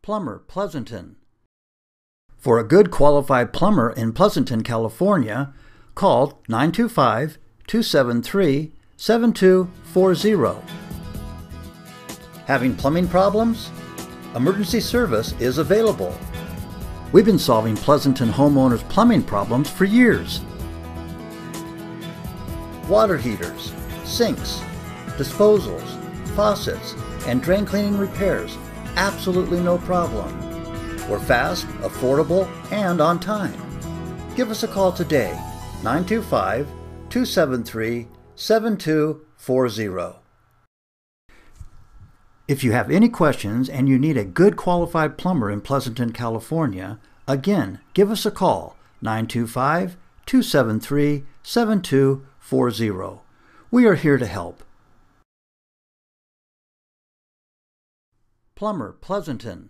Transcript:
Plumber Pleasanton. For a good qualified plumber in Pleasanton, California, call 925-273-7240. Having plumbing problems? Emergency service is available. We've been solving Pleasanton homeowners' plumbing problems for years. Water heaters, sinks, disposals, faucets, and drain cleaning repairs, absolutely no problem. We're fast, affordable, and on time. Give us a call today, 925-273-7240. If you have any questions and you need a good qualified plumber in Pleasanton, California, again, give us a call, 925-273-7240. We are here to help. Plumber Pleasanton.